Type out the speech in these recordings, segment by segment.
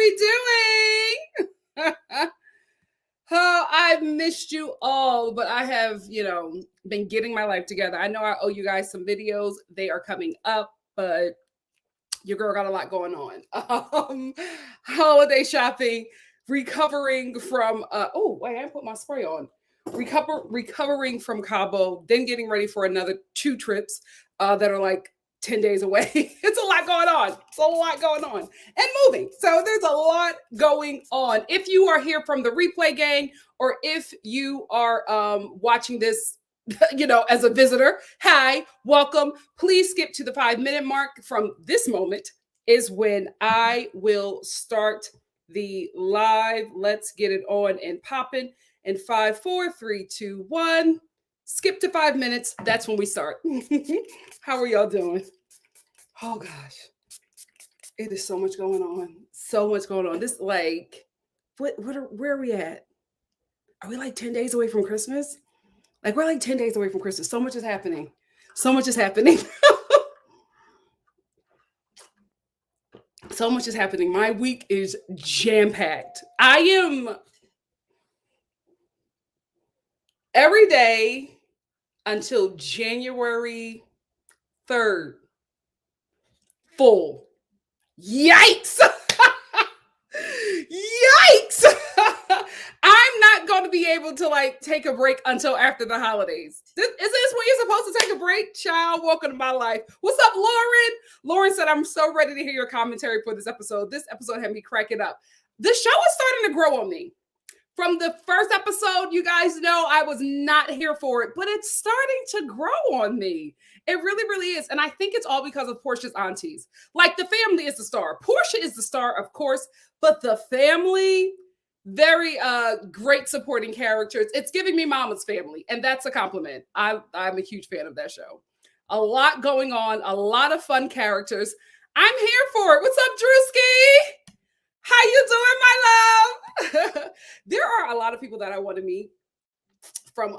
we doing? Oh, I've missed you all, but I have, been getting my life together. I know I owe you guys some videos. They are coming up, but your girl got a lot going on. Holiday shopping, recovering from oh wait, I didn't put my spray on. Recovering from Cabo, then getting ready for another 2 trips that are like 10 days away. It's a lot going on. It's a lot going on. And moving. So there's a lot going on. If you are here from the replay gang, or if you are watching this as a visitor, hi, welcome. Please skip to the 5-minute mark. From this moment is when I will start the live. Let's get it on and popping. In 5, 4, 3, 2, 1. Skip to 5 minutes. That's when we start. How are y'all doing? Oh gosh, it is so much going on. So much going on. This where are we at? Are we like 10 days away from Christmas? Like we're like 10 days away from Christmas. So much is happening. So much is happening. So much is happening. My week is jam-packed. I am every day until January 3rd. Full. Yikes! Yikes! I'm not going to be able to take a break until after the holidays. Is this when you're supposed to take a break? Child, welcome to my life. What's up, Lauren? Lauren said, I'm so ready to hear your commentary for this episode. This episode had me cracking up. The show is starting to grow on me. From the first episode, you guys know I was not here for it, but it's starting to grow on me. It really, really is. And I think it's all because of Porsha's aunties. Like, the family is the star. Porsha is the star, of course, but the family, very great supporting characters. It's giving me Mama's Family, and that's a compliment. I'm a huge fan of that show. A lot going on, a lot of fun characters. I'm here for it. What's up, Drewski? How you doing, my love? There are a lot of people that I want to meet from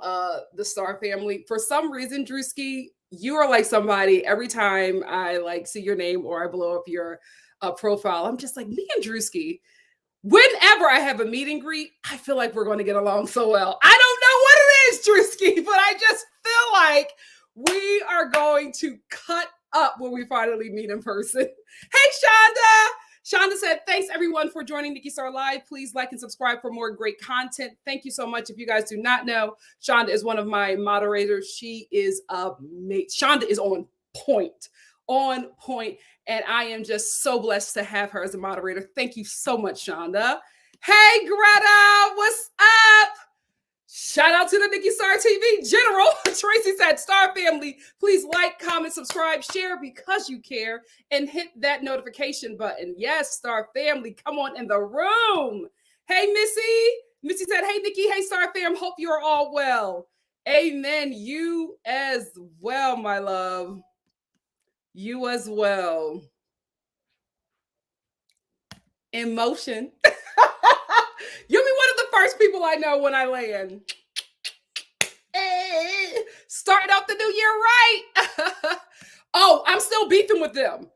the Star family. For some reason, Drewski, you are like somebody, every time I see your name or I blow up your profile, I'm just like, me and Drewski, whenever I have a meet and greet, I feel like we're going to get along so well. I don't know what it is, Drewski, but I just feel like we are going to cut up when we finally meet in person. Hey, Shonda. Shonda said, thanks everyone for joining NikkiStar Live. Please like and subscribe for more great content. Thank you so much. If you guys do not know, Shonda is one of my moderators. She is Shonda is on point. And I am just so blessed to have her as a moderator. Thank you so much, Shonda. Hey, Greta, what's up? Shout out to the NikkiStar TV General. Tracy said, Star family, please like, comment, subscribe, share because you care, and hit that notification button. Yes, Star family, come on in the room. Hey, Missy. Missy said, hey, Nikki. Hey, Star fam. Hope you're all well. Amen. You as well, my love. You as well. In motion. You'll be one of the first people I know when I land. Starting off the new year right. Oh, I'm still beefing with them.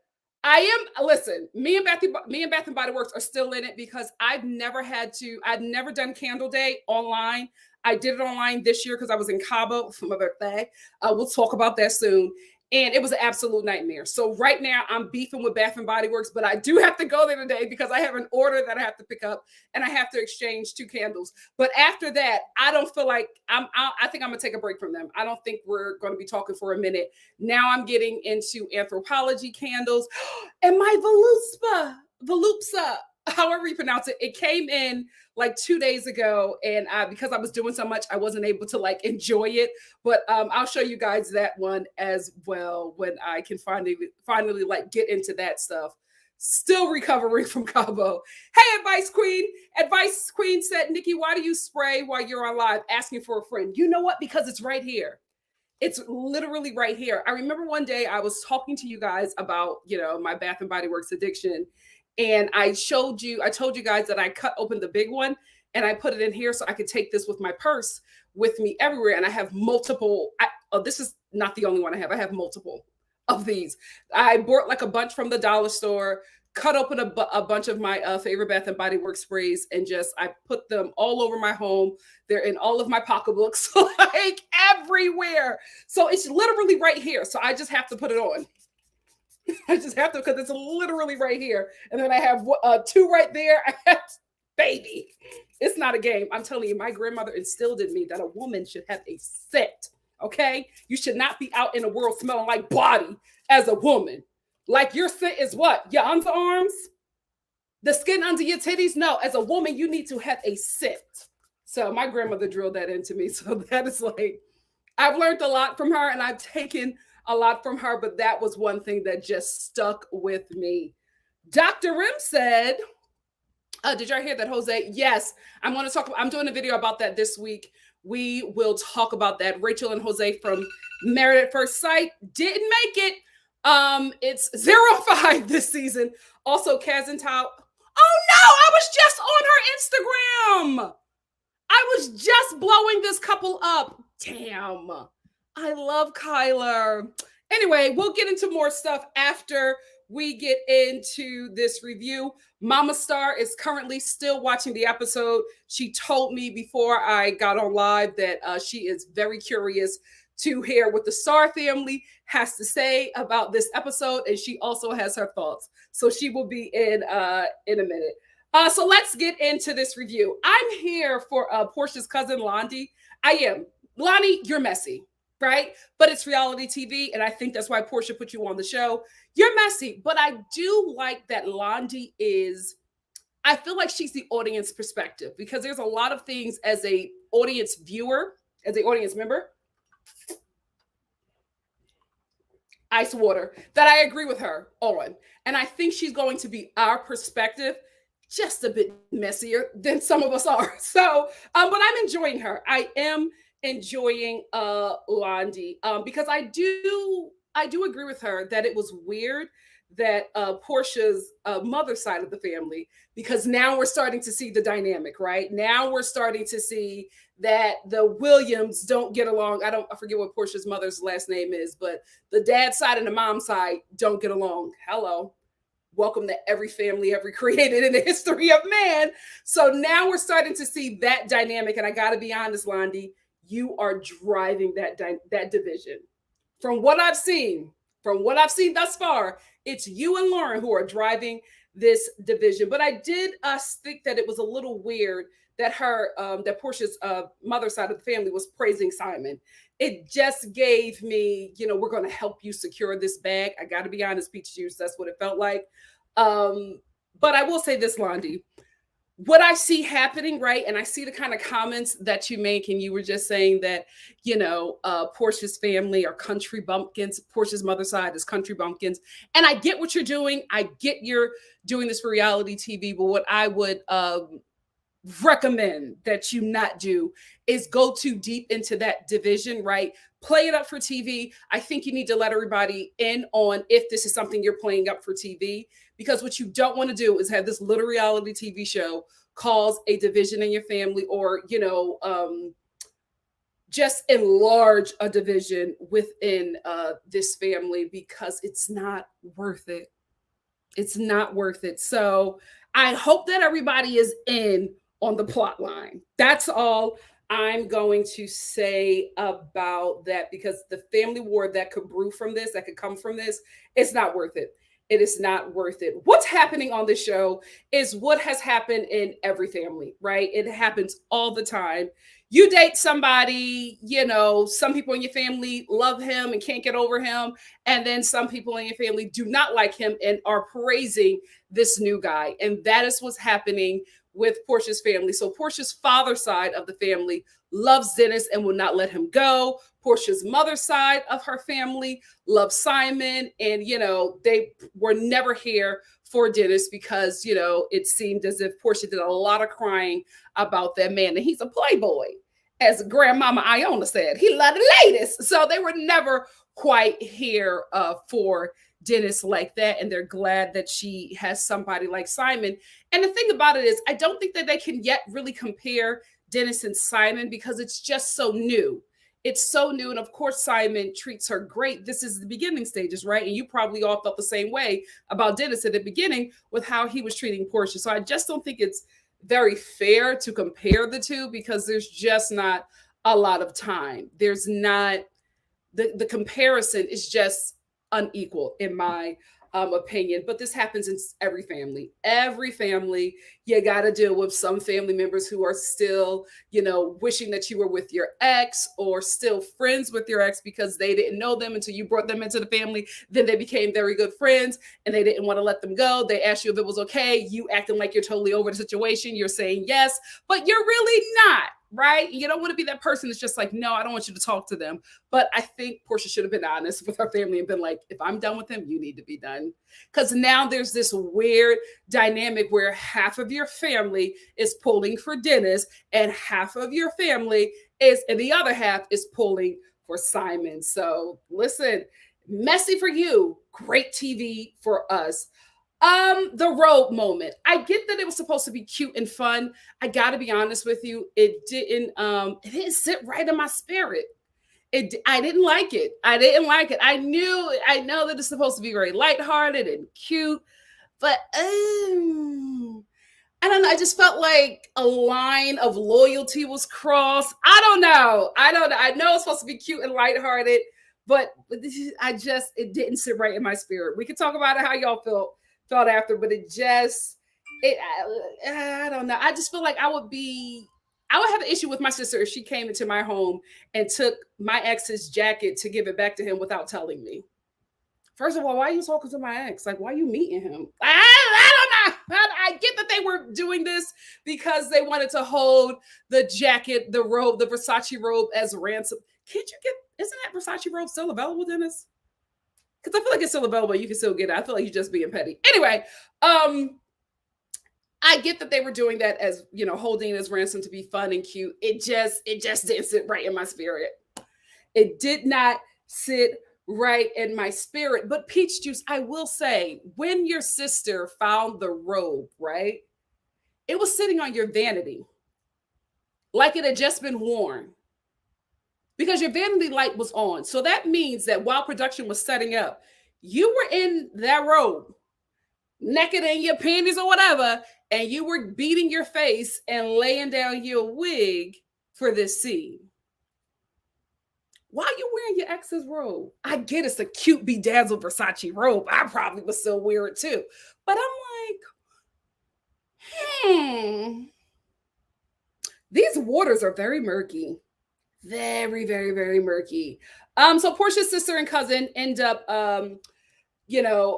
Listen, me and Bath and Body Works are still in it because I've never done Candle Day online. I did it online this year because I was in Cabo for my birthday. We'll talk about that soon. And it was an absolute nightmare. So right now I'm beefing with Bath and Body Works, but I do have to go there today because I have an order that I have to pick up and I have to exchange 2 candles. But after that, I don't feel like I think I'm gonna take a break from them. I don't think we're going to be talking for a minute. Now I'm getting into anthropology candles and my volupsa, however you pronounce it. It came in like 2 days ago, and because I was doing so much, I wasn't able to enjoy it. But I'll show you guys that one as well when I can finally get into that stuff. Still recovering from Cabo. Hey, Advice Queen. Advice Queen said, Nikki, why do you spray while you're on live asking for a friend? You know what? Because it's right here. It's literally right here. I remember one day I was talking to you guys about, my Bath and Body Works addiction. And I told you guys that I cut open the big one and I put it in here so I could take this with my purse with me everywhere. And I have multiple. This is not the only one I have. I have multiple of these. I bought a bunch from the dollar store cut open a bunch of my favorite Bath and Body Works sprays and I put them all over my home. They're in all of my pocketbooks, like everywhere. So it's literally right here. So I just have to put it on. I just have to, because it's literally right here. And then I have two right there. Baby, it's not a game. I'm telling you, my grandmother instilled in me that a woman should have a scent. Okay, you should not be out in the world smelling like body as a woman. Like your scent is what? Your underarms, the skin under your titties. No, as a woman, you need to have a scent. So my grandmother drilled that into me. So that is like, I've learned a lot from her, and I've taken a lot from her, but that was one thing that just stuck with me. Dr. Rim said, did y'all hear that, Jose? Yes, I'm doing a video about that this week. We will talk about that. Rachel and Jose from Married at First Sight didn't make it. It's 0-5 this season. Also, Kaz and Tao. Oh no, I was just on her Instagram. I was just blowing this couple up. Damn. I love Kyler. Anyway, we'll get into more stuff after we get into this review. Mama Star is currently still watching the episode. She told me before I got on live that she is very curious to hear what the Star family has to say about this episode, and she also has her thoughts. So she will be in a minute. So let's get into this review. I'm here for Porsha's cousin, Londi. I am. Lonnie, you're messy, right? But it's reality TV, and I think that's why Porsha put you on the show. You're messy, but I do like that Londi is, I feel like she's the audience perspective, because there's a lot of things as a audience viewer, as an audience member, ice water, that I agree with her on. And I think she's going to be our perspective, just a bit messier than some of us are. So, but I'm enjoying her. I am enjoying Londi because I do agree with her that it was weird that Porsha's mother side of the family, because now we're starting to see the dynamic, right? Now we're starting to see that the Williams don't get along. I forget what Porsha's mother's last name is, but the dad side and the mom side don't get along. Hello. Welcome to every family ever created in the history of man. So now we're starting to see that dynamic. And I got to be honest, Londi, you are driving that division. From what I've seen thus far, it's you and Lauren who are driving this division. But I did think that it was a little weird that that Porsha's mother side of the family was praising Simon. It just gave me, we're going to help you secure this bag. I got to be honest, Peach Juice, that's what it felt like. But I will say this, Londi, what I see happening, right? And I see the kind of comments that you make, and you were just saying that, Porsha's family are country bumpkins. Porsha's mother side is country bumpkins. And I get what you're doing. I get you're doing this for reality TV, but what I would recommend that you not do is go too deep into that division, right? Play it up for TV. I think you need to let everybody in on if this is something you're playing up for TV, because what you don't want to do is have this little reality TV show cause a division in your family, or, just enlarge a division within this family, because it's not worth it. It's not worth it. So I hope that everybody is in on the plot line. That's all I'm going to say about that, because the family war that could brew from this, that could come from this, it's not worth it. It is not worth it. What's happening on the show is what has happened in every family, right? It happens all the time. You date somebody, some people in your family love him and can't get over him. And then some people in your family do not like him and are praising this new guy. And that is what's happening with Porsha's family. So Porsha's father's side of the family loves Dennis and will not let him go. Porsha's mother's side of her family loves Simon. And, they were never here for Dennis because, it seemed as if Porsha did a lot of crying about that man. And he's a playboy, as Grandmama Iona said. He loved the ladies. So they were never quite here for Dennis like that. And they're glad that she has somebody like Simon. And the thing about it is, I don't think that they can yet really compare Dennis and Simon, because it's just so new. it's so new. And of course, Simon treats her great. This is the beginning stages, right? And you probably all felt the same way about Dennis at the beginning with how he was treating Porsha. So I just don't think it's very fair to compare the two because there's just not a lot of time. There's not the comparison is just unequal in my opinion. But this happens in every family. Every family, you got to deal with some family members who are still, wishing that you were with your ex or still friends with your ex because they didn't know them until you brought them into the family. Then they became very good friends and they didn't want to let them go. They asked you if it was okay. You acting like you're totally over the situation. You're saying yes, but you're really not. Right? You don't want to be that person that's just like, no, I don't want you to talk to them. But I think Porsha should have been honest with her family and been like, if I'm done with him, you need to be done. Because now there's this weird dynamic where half of your family is pulling for Dennis and half of your family and the other half is pulling for Simon. So listen, messy for you, great TV for us. The Robe moment. I get that it was supposed to be cute and fun. I gotta be honest with you, it didn't sit right in my spirit. I didn't like it. I didn't like it. I know that it's supposed to be very lighthearted and cute, but I don't know. I just felt like a line of loyalty was crossed. I don't know. I know it's supposed to be cute and lighthearted, but it didn't sit right in my spirit. We can talk about it how y'all felt after, but I don't know. I just feel like I would have an issue with my sister if she came into my home and took my ex's jacket to give it back to him without telling me. First of all, why are you talking to my ex? Like, why are you meeting him? I don't know. I get that they were doing this because they wanted to hold the jacket, the robe, the Versace robe as ransom. Isn't that Versace robe still available, Dennis? Because I feel like it's still available. You can still get it. I feel like you're just being petty. Anyway, I get that they were doing that as, holding it as ransom to be fun and cute. It just didn't sit right in my spirit. It did not sit right in my spirit. But Peach Juice, I will say, when your sister found the robe, right, it was sitting on your vanity like it had just been worn because your vanity light was on. So that means that while production was setting up, you were in that robe, naked in your panties or whatever, and you were beating your face and laying down your wig for this scene. Why are you wearing your ex's robe? I get it's a cute bedazzled Versace robe. I probably would still wear it too. But I'm like, these waters are very murky. Very, very, very murky. So Porsha's sister and cousin end up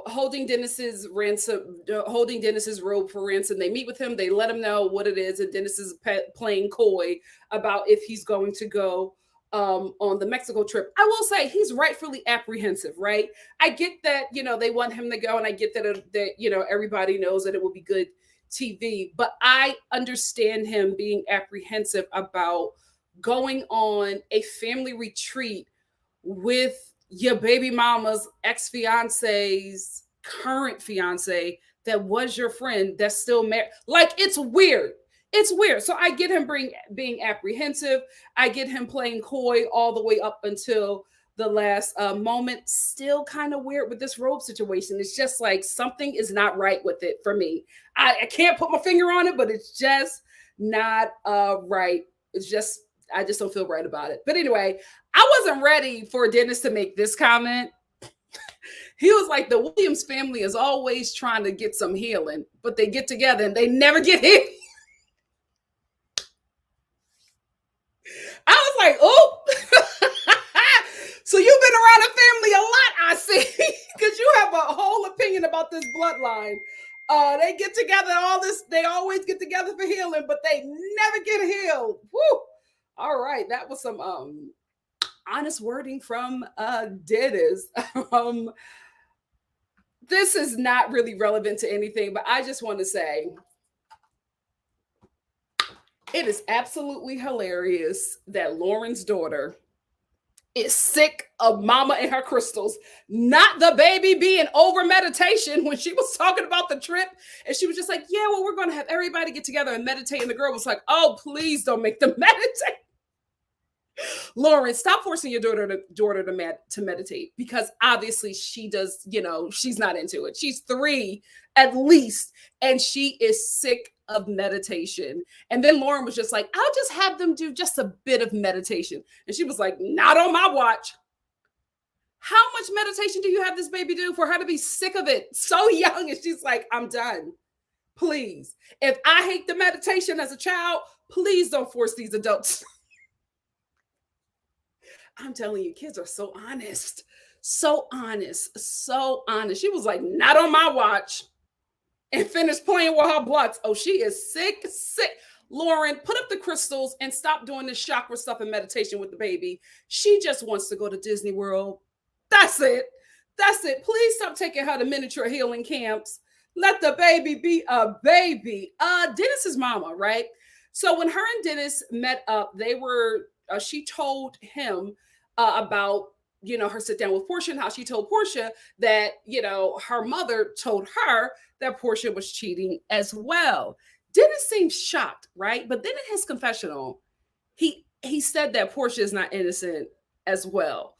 holding Dennis's robe for ransom. They meet with him. They let him know what it is. And Dennis is playing coy about if he's going to go on the Mexico trip. I will say he's rightfully apprehensive, right? I get that, they want him to go. And I get that everybody knows that it will be good TV. But I understand him being apprehensive about going on a family retreat with your baby mama's ex-fiance's current fiance that was your friend that's still married. Like, it's weird. It's weird. So I get him being apprehensive. I get him playing coy all the way up until the last moment. Still kind of weird with this robe situation. It's just like something is not right with it for me. I can't put my finger on it, but it's just not right. I just don't feel right about it. But anyway, I wasn't ready for Dennis to make this comment. He was like, the Williams family is always trying to get some healing, but they get together and they never get healed. I was like, oh, so you've been around the family a lot, I see, because you have a whole opinion about this bloodline. They get together, they always get together for healing, but they never get healed. Woo! All right, that was some honest wording from Dennis. This is not really relevant to anything, but I just want to say it is absolutely hilarious that Lauren's daughter is sick of mama and her crystals, not the baby being over meditation when she was talking about the trip. And she was just like, yeah, well, we're going to have everybody get together and meditate. And the girl was like, oh, please don't make them meditate. Lauren, stop forcing your daughter to meditate, because obviously she does, she's not into it. She's 3 at least, and she is sick of meditation. And then Lauren was just like, I'll just have them do just a bit of meditation. And she was like, not on my watch. How much meditation do you have this baby do for her to be sick of it so young? And she's like, I'm done. Please. If I hate the meditation as a child, please don't force these adults. I'm telling you, kids are so honest. So honest. So honest. She was like, not on my watch. And finished playing with her blocks. Oh, she is sick. Lauren, put up the crystals and stop doing this chakra stuff and meditation with the baby. She just wants to go to Disney World. That's it. Please stop taking her to miniature healing camps. Let the baby be a baby. Dennis's mama, right? So when her and Dennis met up, she told him about, her sit down with Porsha, and how she told Porsha that, her mother told her that Porsha was cheating as well. Dennis seemed shocked, right? But then in his confessional, he said that Porsha is not innocent as well.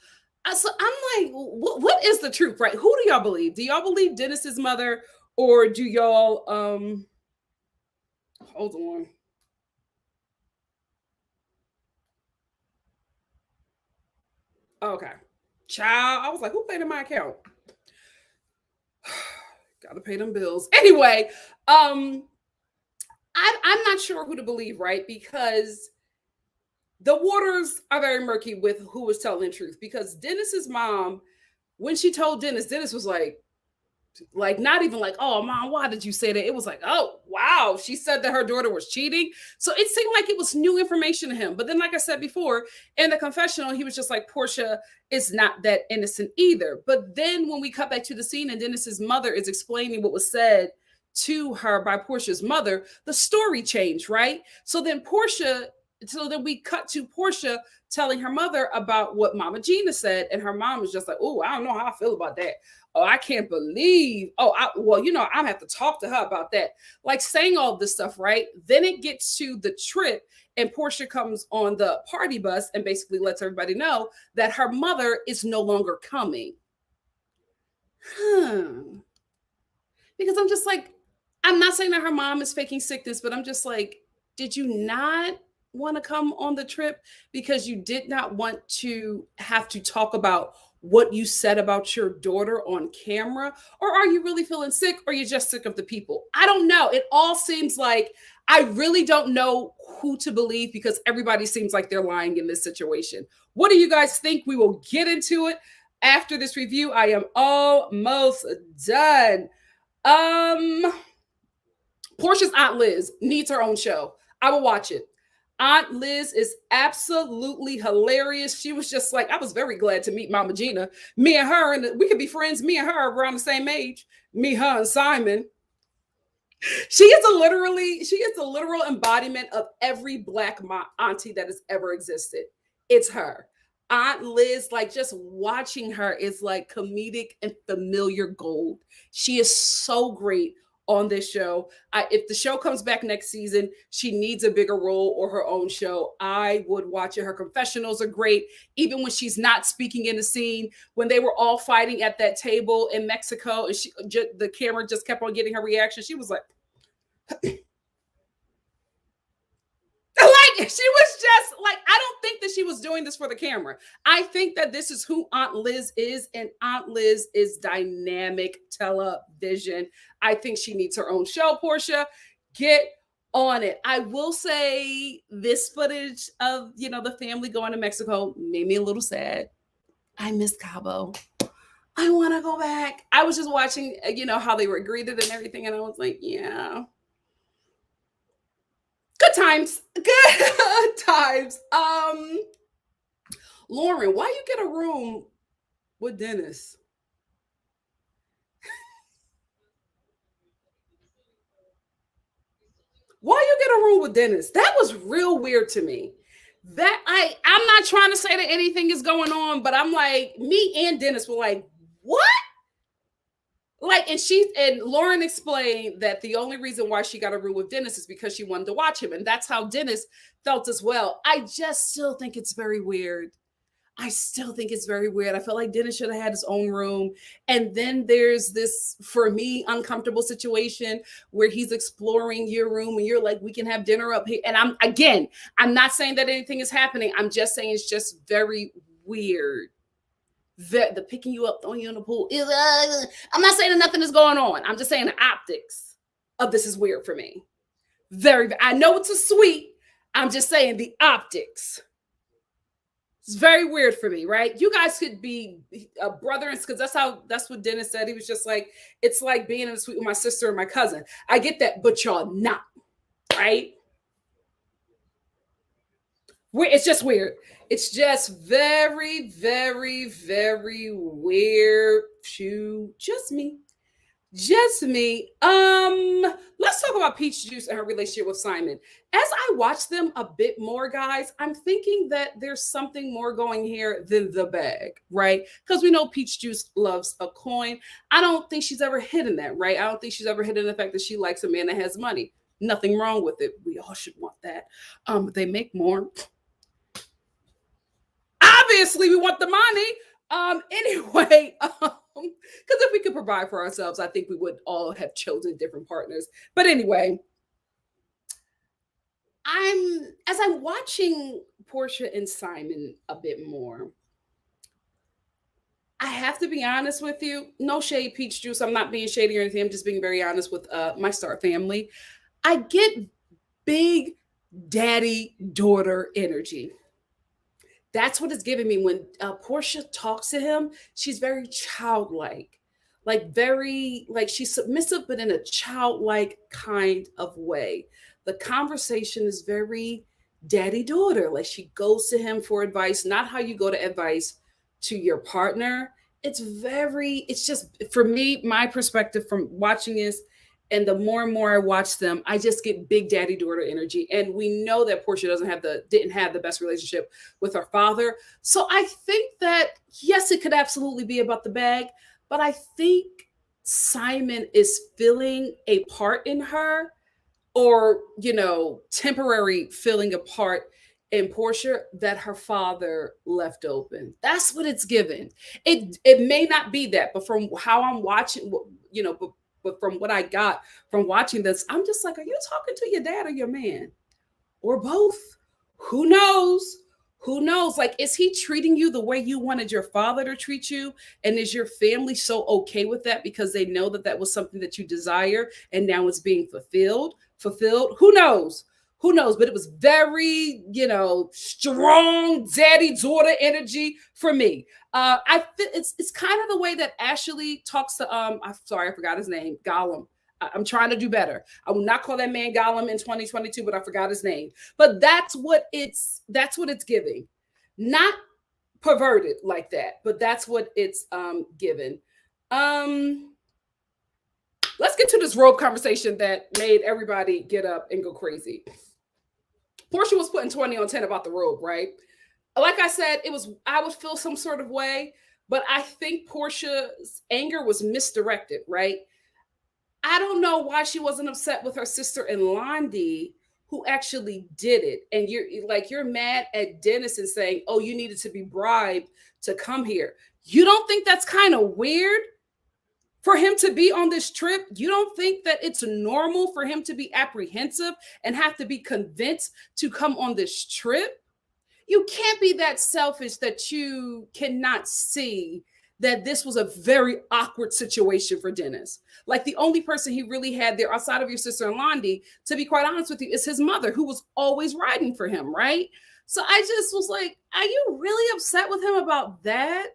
So I'm like, what is the truth, right? Who do y'all believe? Do y'all believe Dennis's mother, or do y'all hold on? Okay. Child, I was like, who paid in my account? Gotta pay them bills. Anyway, I'm not sure who to believe, right? Because the waters are very murky with who was telling the truth. Because Dennis's mom, when she told Dennis was like not even like, oh, mom, why did you say that? It was like, oh, wow, she said that her daughter was cheating. So it seemed like it was new information to him. But then, like I said before, in the confessional, he was just like, Porsha is not that innocent either. But then when we cut back to the scene and Dennis's mother is explaining what was said to her by Porsha's mother, the story changed, right? So then we cut to Porsha telling her mother about what Mama Gina said, and her mom was just like, oh, I don't know how I feel about that. Oh, I can't believe. Oh, I have to talk to her about that. Like saying all this stuff, right? Then it gets to the trip, and Porsha comes on the party bus and basically lets everybody know that her mother is no longer coming. Because I'm just like, I'm not saying that her mom is faking sickness, but I'm just like, did you not want to come on the trip because you did not want to have to talk about what you said about your daughter on camera? Or are you really feeling sick, or you're just sick of the people? I don't know. It all seems like I really don't know who to believe, because everybody seems like they're lying in this situation. What do you guys think? We will get into it after this review. I am almost done. Porsha's Aunt Liz needs her own show. I will watch it. Aunt Liz is absolutely hilarious. She was just like, I was very glad to meet Mama Gina. Me and her, and we could be friends. Me and her are around the same age. Me, her, and Simon. She is the literal embodiment of every Black auntie that has ever existed. It's her. Aunt Liz, like, just watching her is like comedic and familiar gold. She is so great on this show. If the show comes back next season, she needs a bigger role or her own show. I would watch it. Her confessionals are great. Even when she's not speaking in the scene, when they were all fighting at that table in Mexico, and the camera just kept on getting her reaction, she was like, like, she was just like, I don't think that she was doing this for the camera. I think that this is who Aunt Liz is, and Aunt Liz is dynamic television. I think she needs her own show. Porsha, get on it. I will say this footage of, the family going to Mexico made me a little sad. I miss Cabo. I want to go back. I was just watching, how they were greeted and everything, and I was like, yeah. Good times. Lauren, why you get a room with Dennis? Why you get a room with Dennis? That was real weird to me. That I'm not trying to say that anything is going on, but I'm like, me and Dennis were like, what? Like, and Lauren explained that the only reason why she got a room with Dennis is because she wanted to watch him, and that's how Dennis felt as well. I just still think it's very weird. I still think it's very weird. I feel like Dennis should have had his own room. And then there's this, for me, uncomfortable situation where he's exploring your room and you're like, we can have dinner up here. And I'm not saying that anything is happening. I'm just saying it's just very weird. The picking you up, throwing you in the pool. I'm not saying that nothing is going on. I'm just saying the optics of this is weird for me. I know it's a suite. I'm just saying the optics. It's very weird for me, right? You guys could be a brother, because that's what Dennis said. He was just like, it's like being in a suite with my sister and my cousin. I get that, but y'all not, right? It's just weird. It's just very, very, very weird to just me. Just me. Let's talk about Peach Juice and her relationship with Simon. As I watch them a bit more, guys, I'm thinking that there's something more going here than the bag, right? Because we know Peach Juice loves a coin. I don't think she's ever hidden that, right? I don't think she's ever hidden the fact that she likes a man that has money. Nothing wrong with it. We all should want that. They make more. Obviously, we want the money. Anyway, because if we could provide for ourselves, I think we would all have chosen different partners. But anyway, as I'm watching Porsha and Simon a bit more, I have to be honest with you. No shade, Peach Juice. I'm not being shady or anything. I'm just being very honest with my Star family. I get big daddy daughter energy. That's what it's giving me when Porsha talks to him. She's very childlike, like she's submissive, but in a childlike kind of way. The conversation is very daddy daughter. Like she goes to him for advice, not how you go to advice to your partner. It's just for me, my perspective from watching this. And the more and more I watch them, I just get big daddy daughter energy. And we know that Porsha didn't have the best relationship with her father. So I think that, yes, it could absolutely be about the bag, but I think Simon is filling a part in her, or, temporary filling a part in Porsha that her father left open. That's what it's given. It may not be that, but from how I'm watching, but from what I got from watching this, I'm just like, are you talking to your dad or your man? Or both? Who knows? Who knows? Like, is he treating you the way you wanted your father to treat you? And is your family so okay with that because they know that that was something that you desire and now it's being fulfilled? Who knows? Who knows? But it was very, strong daddy daughter energy for me. It's kind of the way that Ashley talks to I'm sorry, I forgot his name, Gollum. I'm trying to do better. I will not call that man Gollum in 2022, but I forgot his name. But that's what it's giving. Not perverted like that, but that's what it's given. Let's get to this robe conversation that made everybody get up and go crazy. Porsha was putting 20 on 10 about the robe, right? Like I said, I would feel some sort of way, but I think Porsha's anger was misdirected, right? I don't know why she wasn't upset with her sister and Londi, who actually did it. And you're mad at Dennis and saying, oh, you needed to be bribed to come here. You don't think that's kind of weird for him to be on this trip? You don't think that it's normal for him to be apprehensive and have to be convinced to come on this trip? You can't be that selfish that you cannot see that this was a very awkward situation for Dennis. Like, the only person he really had there outside of your sister and Londi, to be quite honest with you, is his mother, who was always riding for him, right? So I just was like, are you really upset with him about that?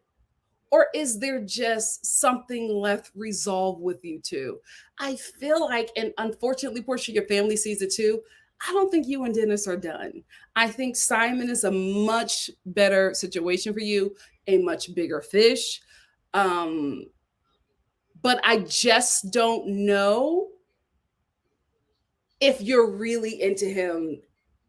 Or is there just something left resolved with you two? I feel like, and unfortunately, Porsha, your family sees it too, I don't think you and Dennis are done. I think Simon is a much better situation for you, a much bigger fish. But I just don't know if you're really into him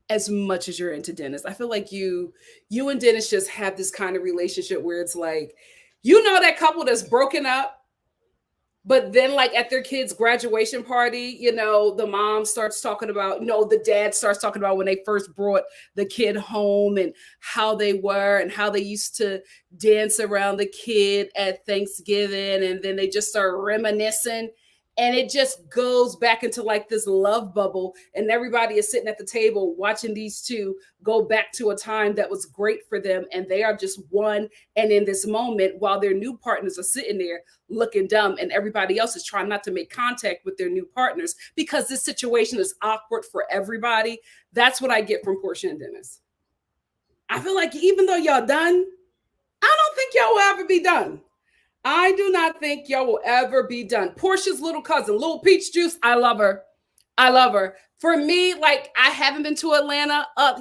as much as you're into Dennis. I feel like you and Dennis just have this kind of relationship where it's like, that couple that's broken up But then, like at their kid's graduation party, the mom starts talking about, the dad starts talking about when they first brought the kid home and how they were and how they used to dance around the kid at Thanksgiving. And then they just start reminiscing. And it just goes back into like this love bubble. And everybody is sitting at the table watching these two go back to a time that was great for them. And they are just one. And in this moment, while their new partners are sitting there looking dumb and everybody else is trying not to make contact with their new partners because this situation is awkward for everybody. That's what I get from Porsha and Dennis. I feel like even though y'all done, I don't think y'all will ever be done. I do not think y'all will ever be done. Porsha's little cousin, Little Peach Juice, I love her. I love her. For me, like, I haven't been to Atlanta, a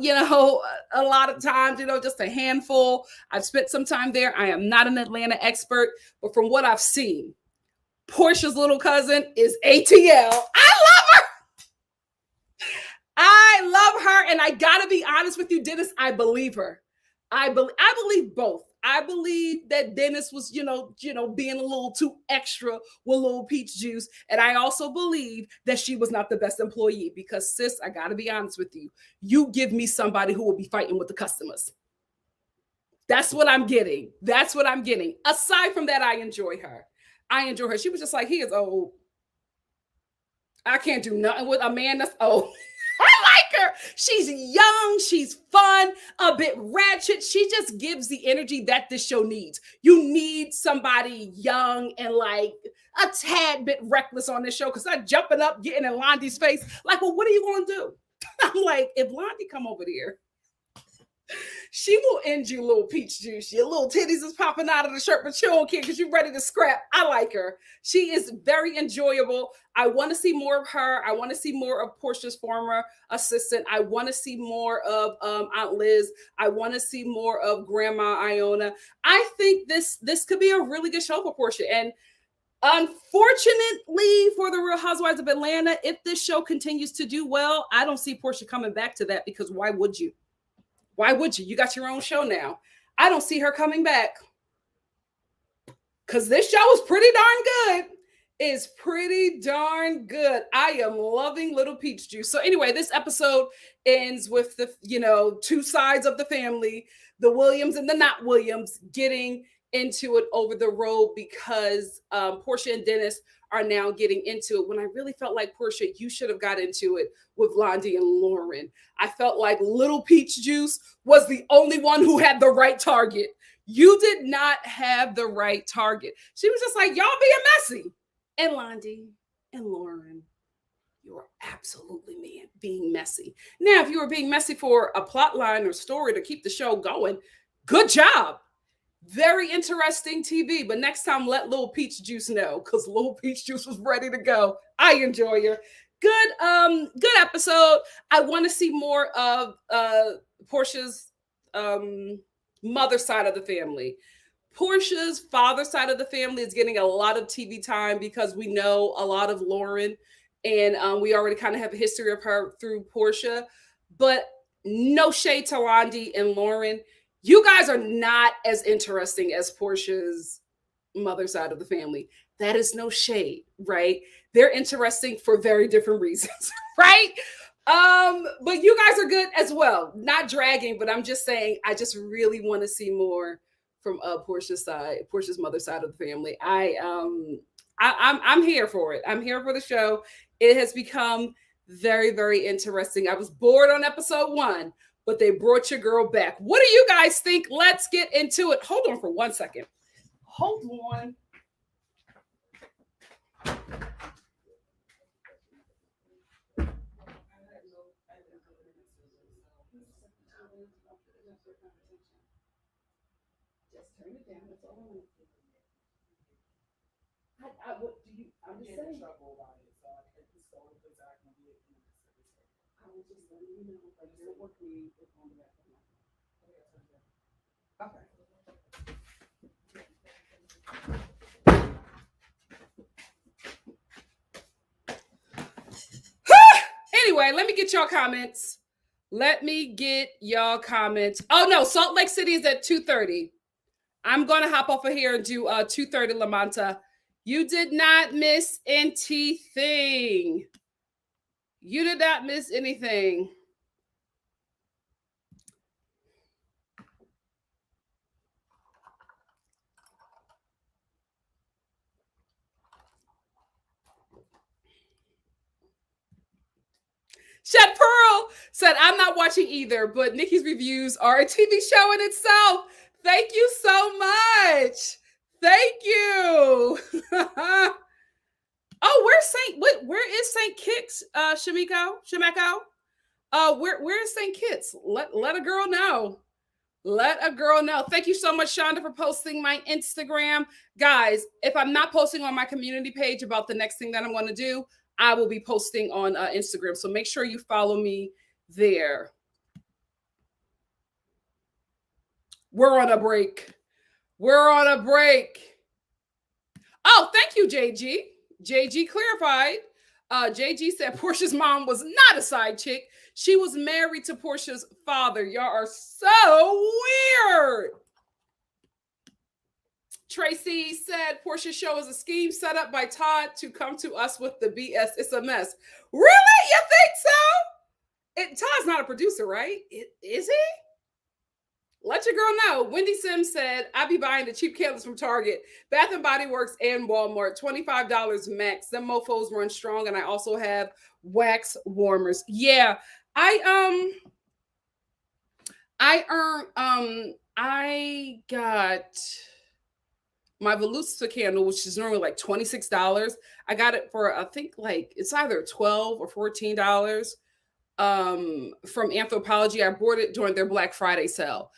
lot of times, just a handful. I've spent some time there. I am not an Atlanta expert, but from what I've seen, Porsha's little cousin is ATL. I love her. And I got to be honest with you, Dennis, I believe her. I believe both. I believe that Dennis was, being a little too extra with Little Peach Juice. And I also believe that she was not the best employee because, sis, I got to be honest with you. You give me somebody who will be fighting with the customers. That's what I'm getting. That's what I'm getting. Aside from that, I enjoy her. She was just like, he is old. I can't do nothing with a man that's old. I like her. She's young. She's fun, a bit ratchet. She just gives the energy that this show needs. You need somebody young and like a tad bit reckless on this show because I'm jumping up, getting in Londy's face. Like, well, what are you going to do? I'm like, if Londy come over here, she will end you, Little Peach Juice. Your little titties is popping out of the shirt, but you don't care because you're ready to scrap. I like her. She is very enjoyable. I want to see more of her. I want to see more of Porsha's former assistant. I want to see more of Aunt Liz. I want to see more of Grandma Iona. I think this could be a really good show for Porsha. And unfortunately for the Real Housewives of Atlanta, if this show continues to do well, I don't see Porsha coming back to that because why would you? Why would you? You got your own show now. I don't see her coming back because this show is pretty darn good. It's pretty darn good. I am loving Little Peach Juice. So anyway, this episode ends with the, two sides of the family, the Williams and the not Williams, getting into it over the road because Porsha and Dennis are now getting into it when I really felt like, Porsha, you should have got into it with Blondie and Lauren. I felt like Little Peach Juice was the only one who had the right target. You did not have the right target. She was just like, y'all being messy. And Blondie and Lauren, you are absolutely being messy. Now, if you were being messy for a plot line or story to keep the show going, good job. Very interesting TV, but next time let Little Peach Juice know because Little Peach Juice was ready to go. I enjoy her. Good episode. I want to see more of Porsha's mother side of the family. Porsha's father side of the family is getting a lot of TV time because we know a lot of Lauren, and we already kind of have a history of her through Porsha. But no shade to Londy and Lauren. You guys are not as interesting as Porsha's mother side of the family. That is no shade, right? They're interesting for very different reasons, right? But you guys are good as well. Not dragging, but I'm just saying, I just really want to see more from Porsha's side, Porsha's mother side of the family. I'm here for it. I'm here for the show. It has become very, very interesting. I was bored on episode 1. But they brought your girl back. What do you guys think? Let's get into it. Hold on for 1 second. Hold on. Just turn it down. That's all I want to do. What do you? I'm just saying. Trouble about it, so I think it's so because I can be. I was just letting you know if I didn't work me on the back of my. Okay. Anyway, let me get y'all comments. Oh no, Salt Lake City is at 2:30. I'm gonna hop off of here and do 2:30 La Manta You did not miss anything. You did not miss anything. Shed Pearl said, I'm not watching either, but Nikki's reviews are a TV show in itself. Thank you so much. Thank you. Oh, where is Saint Kitts, Shimeko? Where is Saint Kitts? Let a girl know. Let a girl know. Thank you so much, Shonda, for posting my Instagram. Guys, if I'm not posting on my community page about the next thing that I'm going to do, I will be posting on Instagram. So make sure you follow me there. We're on a break. We're on a break. Oh, thank you, JG. JG clarified. JG said Porsha's mom was not a side chick. She was married to Porsha's father. Y'all are so weird. Tracy said Porsha's show is a scheme set up by Todd to come to us with the BS. It's a mess. Really? You think so? Todd's not a producer, right? Is he? Let your girl know. Wendy Sims said, I be buying the cheap candles from Target, Bath and Body Works, and Walmart. $25 max. Them mofos run strong, and I also have wax warmers. Yeah, I got my Velusta candle, which is normally like $26. I got it for, I think, like it's either $12 or $14 from Anthropologie. I bought it during their Black Friday sale.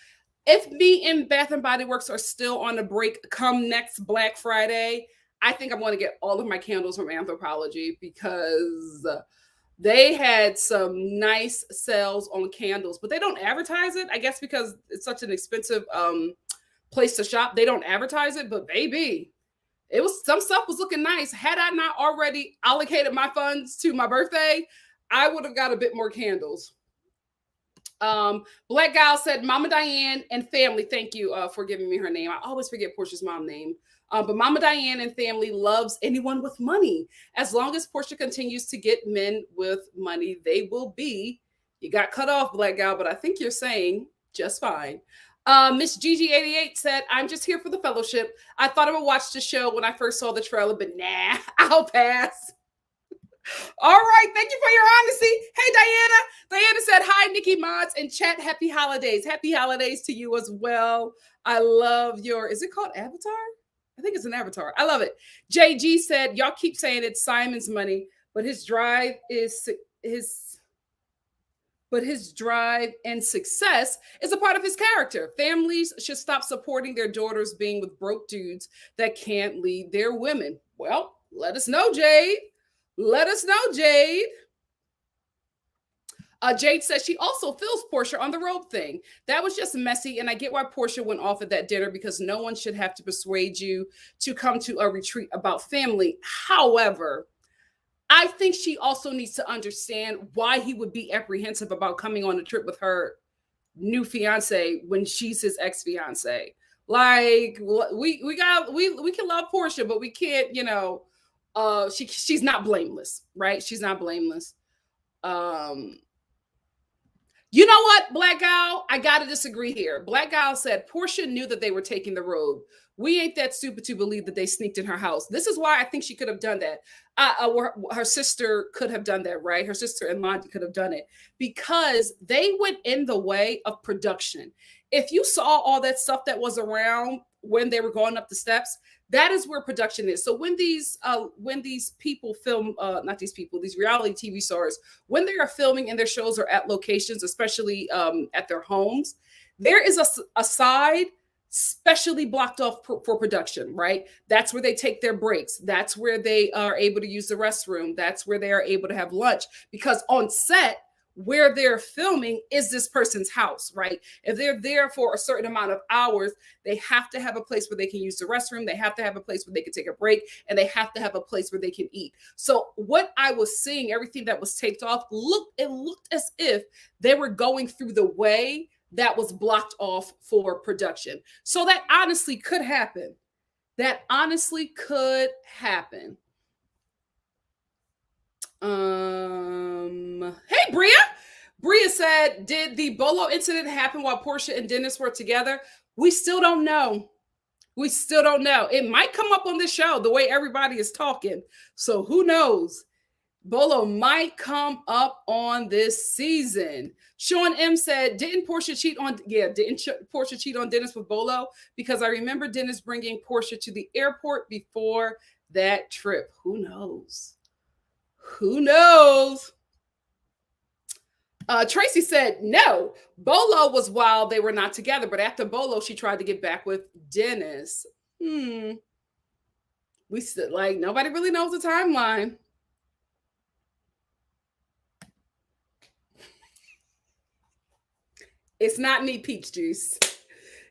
If me and Bath and Body Works are still on a break come next Black Friday, I think I'm going to get all of my candles from Anthropologie because they had some nice sales on candles, but they don't advertise it. I guess because it's such an expensive place to shop, they don't advertise it. But baby, it was, some stuff was looking nice. Had I not already allocated my funds to my birthday, I would have got a bit more candles. Black Gal said, Mama Diane and family, thank you for giving me her name. I always forget Porsha's mom name. But Mama Diane and family loves anyone with money. As long as Porsha continues to get men with money, they will be. You got cut off, Black Gal, but I think you're saying just fine. Miss Gigi88 said, I'm just here for the fellowship. I thought I would watch the show when I first saw the trailer, but nah, I'll pass. All right, thank you for your honesty. Hey, Diana. Diana said, hi, Nikki Mods and chat. Happy holidays. Happy holidays to you as well. I love your, is it called Avatar? I think it's an avatar. I love it. JG said, y'all keep saying it's Simon's money, but his drive and success is a part of his character. Families should stop supporting their daughters being with broke dudes that can't lead their women. Well, let us know, Jade. Let us know, Jade. Jade says she also feels Porsha on the Robe thing. That was just messy, and I get why Porsha went off at that dinner because no one should have to persuade you to come to a retreat about family. However, I think she also needs to understand why he would be apprehensive about coming on a trip with her new fiance when she's his ex-fiance. Like, we can love Porsha, but we can't, she's not blameless, right? She's not blameless. You know what, Black Gal? I got to disagree here. Black Gal said Porsha knew that they were taking the road. We ain't that stupid to believe that they sneaked in her house. This is why I think she could have done that. Her sister could have done that, right? Her sister and Monty could have done it because they went in the way of production. If you saw all that stuff that was around when they were going up the steps, that is where production is. So when these people film, these reality TV stars, when they are filming and their shows are at locations, especially at their homes, there is a side specially blocked off for production, right? That's where they take their breaks. That's where they are able to use the restroom. That's where they are able to have lunch, because on set, where they're filming is this person's house, right? If they're there for a certain amount of hours, they have to have a place where they can use the restroom. They have to have a place where they can take a break, and they have to have a place where they can eat. So what I was seeing, everything that was taped off, looked as if they were going through the way that was blocked off for production. So that honestly could happen. that honestly could happen. Hey, Bria. Bria said, did the Bolo incident happen while Porsha and Dennis were together? We still don't know. We still don't know. It might come up on this show the way everybody is talking. So who knows? Bolo might come up on this season. Sean M said, didn't Porsha cheat on, Porsha cheat on Dennis with Bolo? Because I remember Dennis bringing Porsha to the airport before that trip. Who knows? Who knows? Tracy said, no, Bolo was while they were not together, but after Bolo, she tried to get back with Dennis. We still, like, nobody really knows the timeline. It's not me, Peach Juice.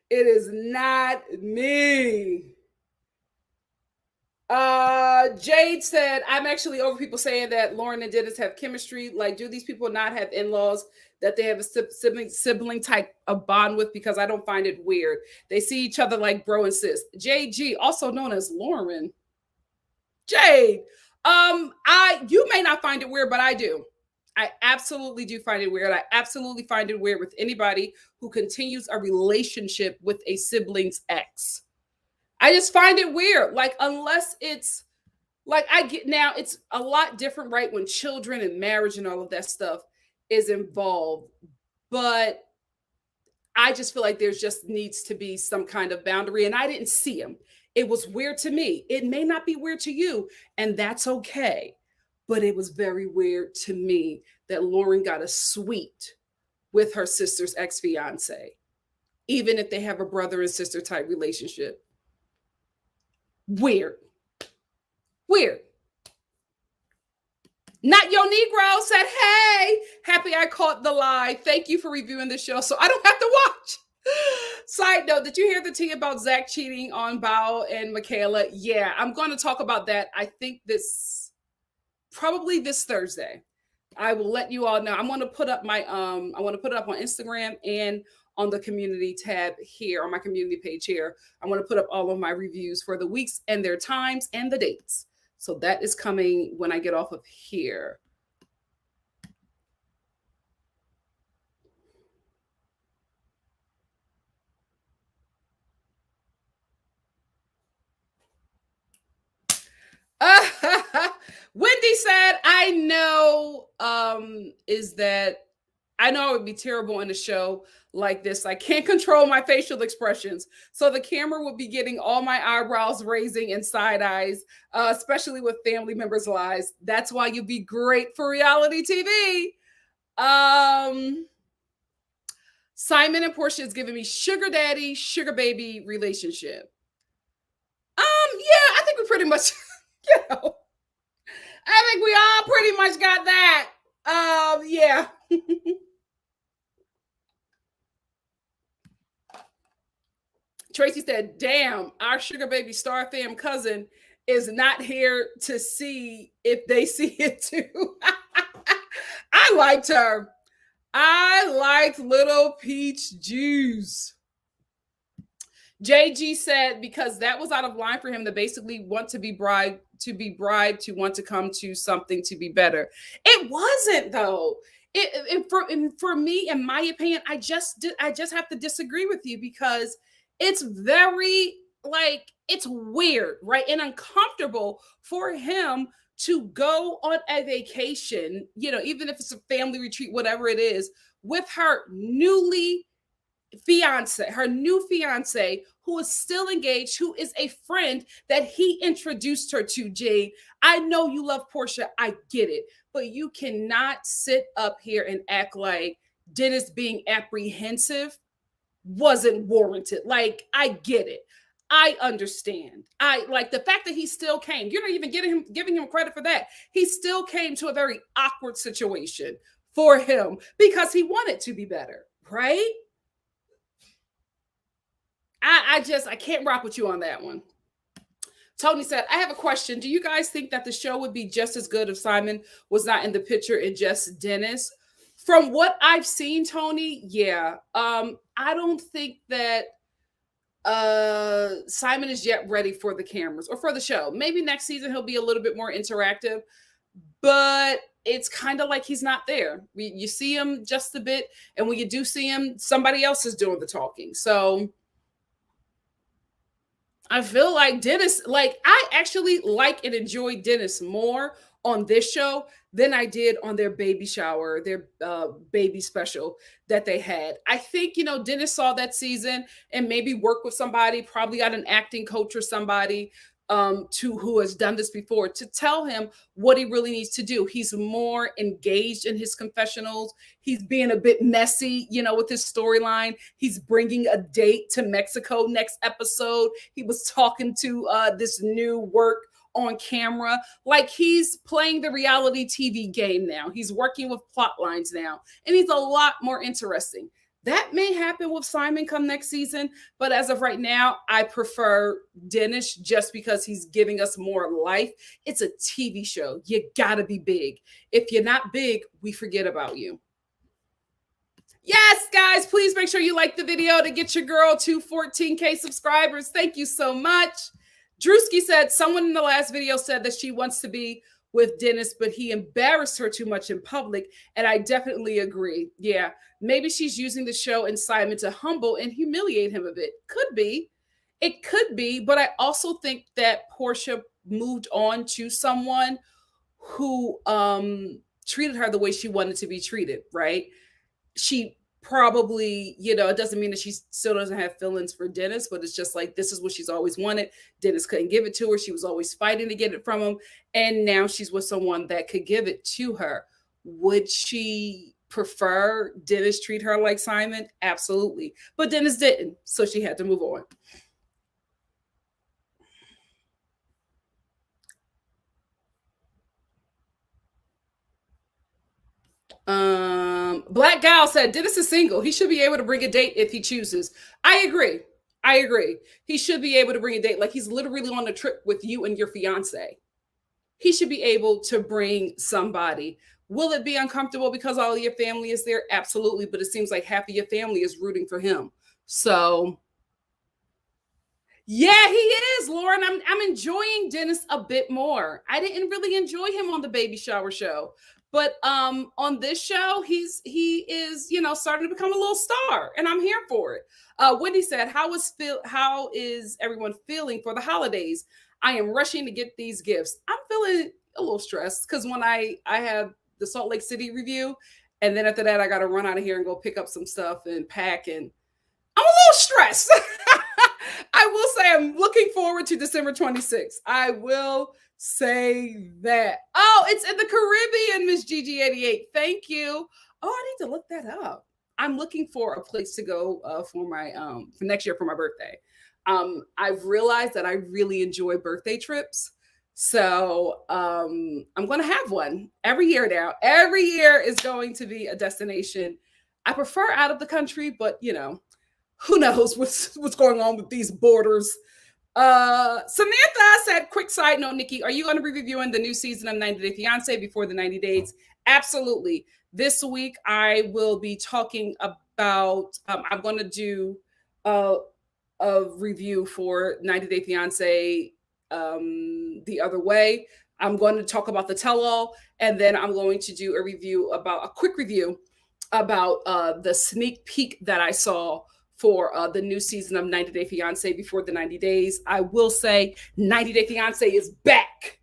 It is not me. Jade said, I'm actually over people saying that Lauren and Dennis have chemistry. Like, do these people not have in-laws that they have a sibling type of bond with? Because I don't find it weird. They see each other like bro and sis. JG, also known as Lauren. Jade, you may not find it weird, but I do. I absolutely do find it weird. I absolutely find it weird with anybody who continues a relationship with a sibling's ex. I just find it weird. Like, unless it's like, I get now, it's a lot different, right? When children and marriage and all of that stuff is involved. But I just feel like there's just needs to be some kind of boundary. And I didn't see him. It was weird to me. It may not be weird to you, and that's okay. But it was very weird to me that Lauren got a suite with her sister's ex-fiance, even if they have a brother and sister type relationship. Weird. Weird. Not Yo Negro said, hey, happy I caught the lie. Thank you for reviewing the show so I don't have to watch. Side note, did you hear the tea about Zach cheating on Bao and Michaela? Yeah, I'm going to talk about that. I think probably this Thursday. I will let you all know. I'm going to put up I want to put it up on Instagram and on the community tab here, on my community page here. I want to put up all of my reviews for the weeks and their times and the dates. So that is coming when I get off of here. Wendy said, I know I know it would be terrible in a show like this. I can't control my facial expressions. So the camera would be getting all my eyebrows raising and side eyes, especially with family members' lives. That's why you'd be great for reality TV. Simon and Porsha is giving me sugar daddy, sugar baby relationship. Yeah, I think we pretty much, I think we all pretty much got that. Yeah. Tracy said, damn, our sugar baby star fam cousin is not here to see if they see it too. I liked her. I liked little Peach Juice. JG said, because that was out of line for him to basically want to be bribed to want to come to something to be better. It wasn't, though. For me, in my opinion, I just have to disagree with you, because it's very, like, it's weird, right? And uncomfortable for him to go on a vacation, even if it's a family retreat, whatever it is, with her new fiance, who is still engaged, who is a friend that he introduced her to. Jade, I know you love Porsha. I get it. But you cannot sit up here and act like Dennis being apprehensive wasn't warranted. Like, I get it. I understand. I like the fact that he still came. You're not even giving him credit for that. He still came to a very awkward situation for him because he wanted to be better, right? I can't rock with you on that one. Tony said, I have a question. Do you guys think that the show would be just as good if Simon was not in the picture and just Dennis? From what I've seen, Tony, yeah. I don't think that Simon is yet ready for the cameras or for the show. Maybe next season he'll be a little bit more interactive, but it's kind of like he's not there. You see him just a bit, and when you do see him, somebody else is doing the talking. So I feel like Dennis, like I actually like and enjoy Dennis more on this show than I did on their baby shower, their baby special that they had. I think, Dennis saw that season and maybe worked with somebody, probably got an acting coach or somebody to who has done this before to tell him what he really needs to do. He's more engaged in his confessionals. He's being a bit messy, with his storyline. He's bringing a date to Mexico next episode. He was talking to this new work on camera. Like he's playing the reality TV game now. He's working with plot lines now, and he's a lot more interesting. That may happen with Simon come next season, but as of right now, I prefer Dennis just because he's giving us more life. It's a TV show. You gotta be big. If you're not big, we forget about you. Yes, guys, please make sure you like the video to get your girl to 14K subscribers. Thank you so much. Drewski said, someone in the last video said that she wants to be with Dennis, but he embarrassed her too much in public. And I definitely agree. Yeah, maybe she's using the show and Simon to humble and humiliate him a bit. Could be. It could be. But I also think that Porsha moved on to someone who treated her the way she wanted to be treated, right? She probably, it doesn't mean that she still doesn't have feelings for Dennis, but it's just like, this is what she's always wanted. Dennis couldn't give it to her. She was always fighting to get it from him. And now she's with someone that could give it to her. Would she prefer Dennis treat her like Simon? Absolutely. But Dennis didn't. So she had to move on. Black Gal said Dennis is single. He should be able to bring a date if he chooses. I agree. He should be able to bring a date. Like he's literally on a trip with you and your fiance. He should be able to bring somebody. Will it be uncomfortable because all of your family is there? Absolutely. But it seems like half of your family is rooting for him. So yeah, he is, Lauren. I'm enjoying Dennis a bit more. I didn't really enjoy him on the baby shower show. But on this show, he is, starting to become a little star, and I'm here for it. Wendy said, how is everyone feeling for the holidays? I am rushing to get these gifts. I'm feeling a little stressed because when I have the Salt Lake City review, and then after that, I got to run out of here and go pick up some stuff and pack, and I'm a little stressed. I will say I'm looking forward to December 26th. I will say that. Oh, it's in the Caribbean, Miss GG88. Thank you. Oh, I need to look that up. I'm looking for a place to go for my for next year for my birthday. I've realized that I really enjoy birthday trips. So I'm going to have one every year now. Every year is going to be a destination. I prefer out of the country, but who knows what's going on with these borders. Samantha said, quick side note, Nikki, are you going to be reviewing the new season of 90 Day Fiancé before the 90 days? Absolutely. This week, I will be talking about, I'm going to do a review for 90 Day Fiancé the other way. I'm going to talk about the tell-all, and then I'm going to do a quick review about the sneak peek that I saw for the new season of 90 Day Fiancé before the 90 days. I will say 90 Day Fiancé is back.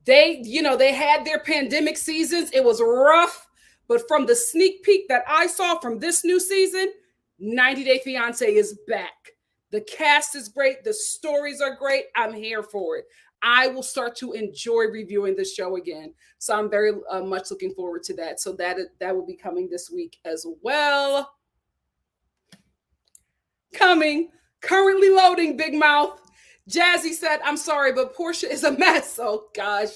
They had their pandemic seasons. It was rough, but from the sneak peek that I saw from this new season, 90 Day Fiancé is back. The cast is great. The stories are great. I'm here for it. I will start to enjoy reviewing the show again. So I'm very much looking forward to that. So that will be coming this week as well. Coming, currently loading, Big Mouth. Jazzy said, I'm sorry, but Porsha is a mess. Oh, gosh.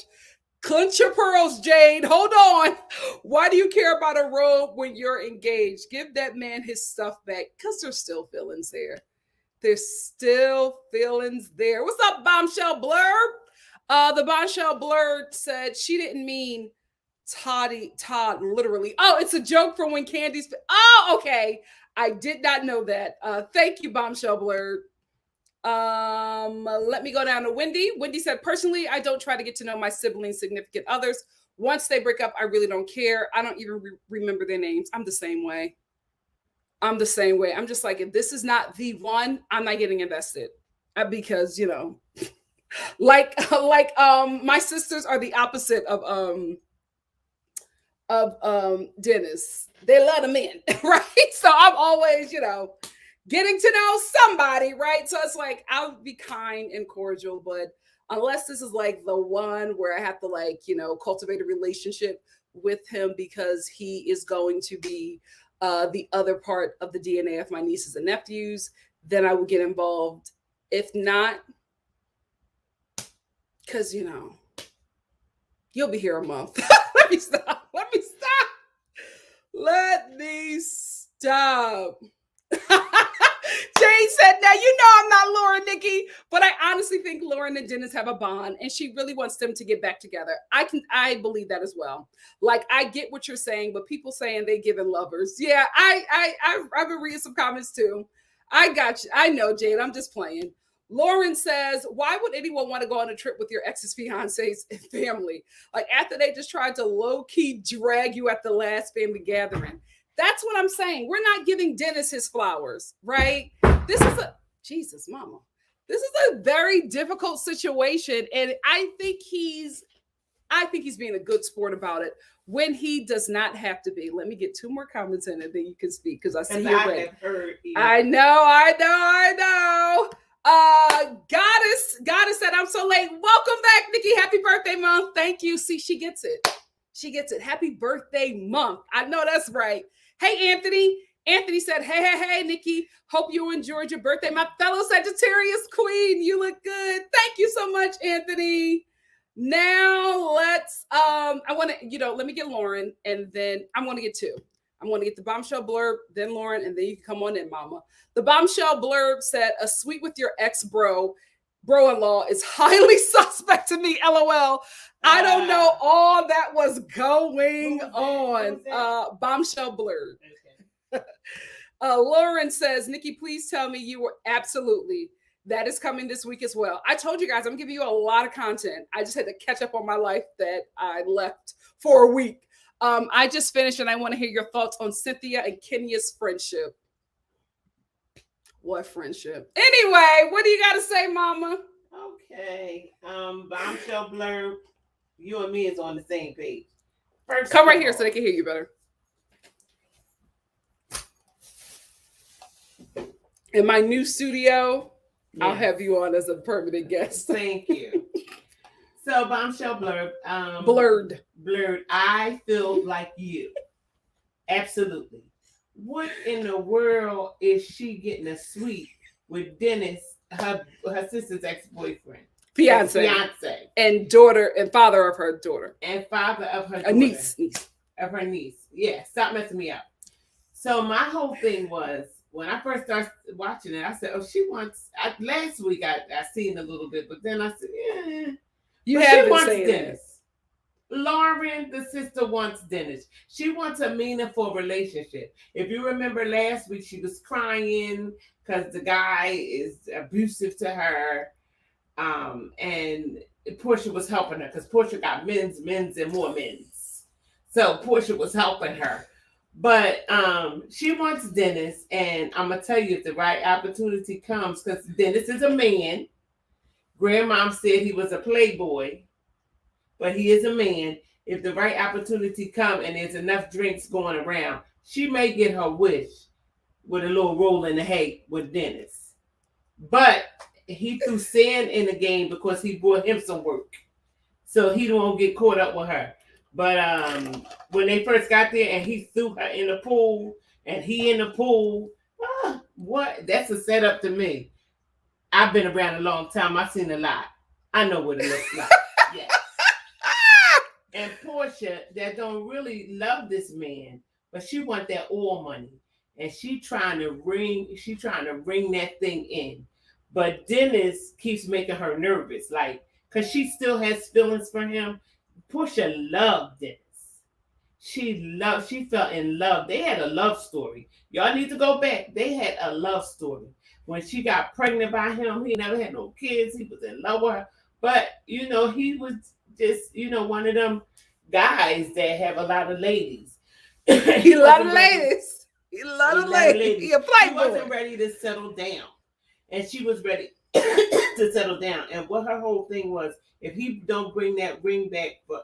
Clench your pearls, Jade. Hold on. Why do you care about a robe when you're engaged? Give that man his stuff back, because there's still feelings there. There's still feelings there. What's up, Bombshell Blurb? The Bombshell Blurb said she didn't mean Todd, literally. Oh, it's a joke from when Candy's. Oh, okay. I did not know that. Thank you, Bombshell Blurb. Let me go down to Wendy. Wendy said, personally, I don't try to get to know my siblings' significant others. Once they break up, I really don't care. I don't even remember their names. I'm the same way. I'm the same way. I'm just like, if this is not the one, I'm not getting invested. Because, my sisters are the opposite of Dennis. They love the men, right? So I'm always, getting to know somebody, right? So it's like I'll be kind and cordial, but unless this is like the one where I have to cultivate a relationship with him because he is going to be the other part of the DNA of my nieces and nephews, then I will get involved. If not, because you'll be here a month. Let me stop. Jane said, now I'm not Laura, Nikki, but I honestly think Lauren and Dennis have a bond and she really wants them to get back together. I believe that as well. Like, I get what you're saying, but people saying they giving lovers. Yeah, I've been reading some comments too. I got you. I know, Jane, I'm just playing. Lauren says, why would anyone want to go on a trip with your ex's fiance's family? Like, after they just tried to low-key drag you at the last family gathering. That's what I'm saying. We're not giving Dennis his flowers, right? This is Jesus, mama. This is a very difficult situation. And I think he's being a good sport about it when he does not have to be. Let me get 2 more comments in and then you can speak because I see your way. I know. Goddess said, I'm so late. Welcome back, Nikki. Happy birthday month. Thank you. See, she gets it. Happy birthday month. I know that's right. Hey, Anthony. Anthony said, hey, Nikki. Hope you enjoyed your birthday. My fellow Sagittarius queen. You look good. Thank you so much, Anthony. Now let's, let me get Lauren and then I'm going to get 2. I'm going to get the bombshell blurb, then Lauren, and then you can come on in, mama. The bombshell blurb said, a suite with your bro-in-law is highly suspect to me, LOL. I don't know all that was going on. Bombshell blurb. Okay. Lauren says, Nikki, please tell me you were absolutely. That is coming this week as well. I told you guys, I'm giving you a lot of content. I just had to catch up on my life that I left for a week. I just finished and I want to hear your thoughts on Cynthia and Kenya's friendship. What friendship? Anyway, what do you got to say, mama? Okay. Bombshell blurb. You and me is on the same page. First, come right here so they can hear you better. In my new studio, yes. I'll have you on as a permanent guest. Thank you. So, bombshell blurb. Blurred. I feel like you. Absolutely. What in the world is she getting a suite with Dennis, her sister's ex-boyfriend? Fiance. And daughter and father of her daughter. A niece. Of her niece. Yeah, stop messing me up. So my whole thing was, when I first started watching it, I said, she wants, last week I seen a little bit, but then I said, yeah. You have been saying Dennis. Lauren, the sister, wants Dennis. She wants a meaningful relationship. If you remember last week, she was crying because the guy is abusive to her. And Porsha was helping her because Porsha got men's, and more men's. So Porsha was helping her. But she wants Dennis. And I'm going to tell you, if the right opportunity comes, because Dennis is a man. Grandmom said he was a playboy. But he is a man. If the right opportunity comes and there's enough drinks going around, she may get her wish with a little roll in the hay with Dennis. But he threw sand in the game because he brought him some work. So he don't get caught up with her. But when they first got there and he threw her in the pool and he in the pool, what? That's a setup to me. I've been around a long time. I've seen a lot. I know what it looks like. Yes. And Porsha, that don't really love this man, but she want that oil money, and she trying to ring that thing in. But Dennis keeps making her nervous, like, cause she still has feelings for him. Porsha loved Dennis. She fell in love. They had a love story. Y'all need to go back. They had a love story. when she got pregnant by him, he never had no kids. He was in love with her. But, you know, he was just, you know, one of them guys that have a lot of ladies. He a lot of ladies. He a lot of ladies. He a playboy. He wasn't ready to settle down. And she was ready to settle down. And what her whole thing was, if he don't bring that ring back for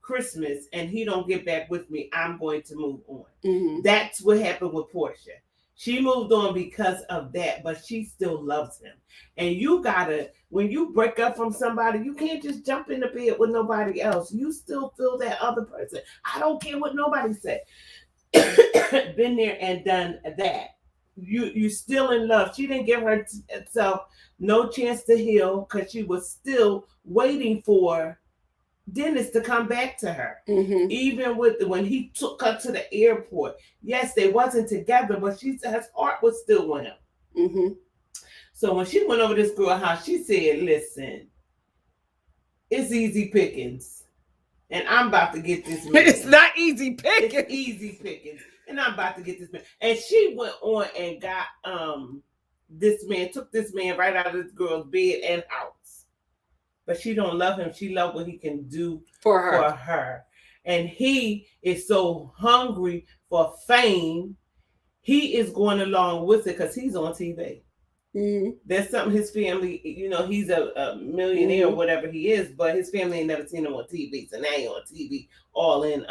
Christmas and he don't get back with me, I'm going to move on. Mm-hmm. That's what happened with Porsha. She moved on because of that, but she still loves him. And you gotta, when you break up from somebody, you can't just jump in the bed with nobody else. You still feel that other person. I don't care what nobody said. Been there and done that. You still in love. She didn't give herself no chance to heal because she was still waiting for Dennis to come back to her. Mm-hmm. Even when he took her to the airport. Yes, they wasn't together, but she said his heart was still with him. Mm-hmm. So when she went over this girl's house, she said, listen, it's easy pickings. And I'm about to get this man. It's not easy pickings. It's easy pickings. And I'm about to get this man. And she went on and got this man, took this man right out of this girl's bed and house. But she don't love him. She love what he can do for her. And he is so hungry for fame. He is going along with it because he's on TV. Mm-hmm. There's something his family, you know, he's a millionaire or whatever he is, but his family ain't never seen him on TV. So now he's on TV all in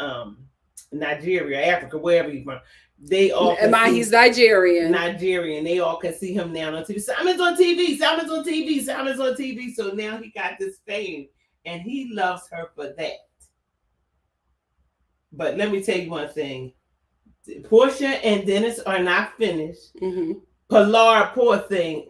Nigeria, Africa, wherever he's from. They all he's Nigerian. They all can see him now on TV. Simon's on TV. Simon's on TV. Simon's on TV. So now he got this fame, and he loves her for that. But let me tell you one thing: Porsha and Dennis are not finished. Mm-hmm. Pilar, poor thing.